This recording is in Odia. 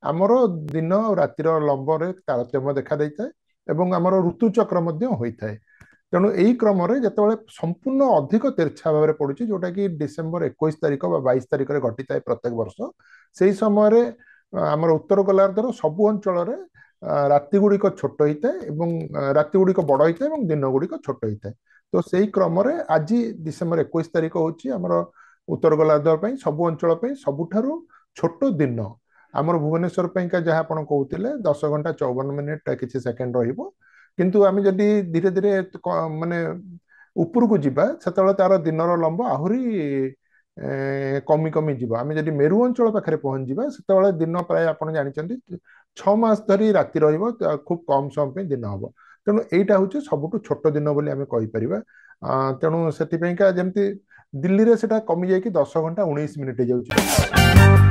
ଆମର दिन ଆଉ ରାତିର ଲମ୍ବରେ ତାରତମ୍ୟ ଦେଖା ଦେଇଥାଏ ଏବଂ ଆମର ଋତୁଚକ୍ର ମଧ୍ୟ ହୋଇଥାଏ। ତେଣୁ ଏହି କ୍ରମରେ ଯେତେବେଳେ ସମ୍ପୂର୍ଣ୍ଣ ଅଧିକ ତେର୍ଛା ଭାବରେ ପଡୁଛି ଯୋଉଟା କି ଡିସେମ୍ବର 21 ତାରିଖ ବା 22 ତାରିଖରେ ଘଟିଥାଏ ପ୍ରତ୍ୟେକ ବର୍ଷ, ସେହି ସମୟରେ ଆମର ଉତ୍ତର ଗୋଲାର୍ଦ୍ଧର ସବୁ ଅଞ୍ଚଳରେ ରାତି ଗୁଡ଼ିକ ଛୋଟ ହେଇଥାଏ ଏବଂ ରାତି ଗୁଡ଼ିକ ବଡ଼ ହେଇଥାଏ ଏବଂ ଦିନ ଗୁଡ଼ିକ ଛୋଟ ହେଇଥାଏ। ତ ସେଇ କ୍ରମରେ ଆଜି ଡିସେମ୍ବର 21 ତାରିଖ ହେଉଛି ଆମର ଉତ୍ତର ଗୋଲାର୍ଦ୍ଧ ପାଇଁ ସବୁ ଅଞ୍ଚଳ ପାଇଁ ସବୁଠାରୁ ଛୋଟ ଦିନ। ଆମର ଭୁବନେଶ୍ୱର ପାଇଁକା ଯାହା ଆପଣ କହୁଥିଲେ 10 ଘଣ୍ଟା 54 ମିନିଟ୍ କିଛି ସେକେଣ୍ଡ ରହିବ, କିନ୍ତୁ ଆମେ ଯଦି ଧୀରେ ଧୀରେ ମାନେ ଉପରକୁ ଯିବା ସେତେବେଳେ ତାର ଦିନର ଲମ୍ବ ଆହୁରି କମି କମି ଯିବ। ଆମେ ଯଦି ମେରୁ ଅଞ୍ଚଳ ପାଖରେ ପହଞ୍ଚିବା ସେତେବେଳେ ଦିନ ପ୍ରାୟ ଆପଣ ଜାଣିଛନ୍ତି 6 ମାସ ଧରି ରାତି ରହିବ, ଖୁବ କମ ସମୟ ପାଇଁ ଦିନ ହବ। ତେଣୁ ଏଇଟା ହଉଛି ସବୁଠୁ ଛୋଟ ଦିନ ବୋଲି ଆମେ କହିପାରିବା। ତେଣୁ ସେଥିପାଇଁକା ଯେମିତି ଦିଲ୍ଲୀରେ ସେଟା କମି ଯାଇକି 10 ଘଣ୍ଟା 19 ମିନିଟ୍ ହେଇଯାଉଛି।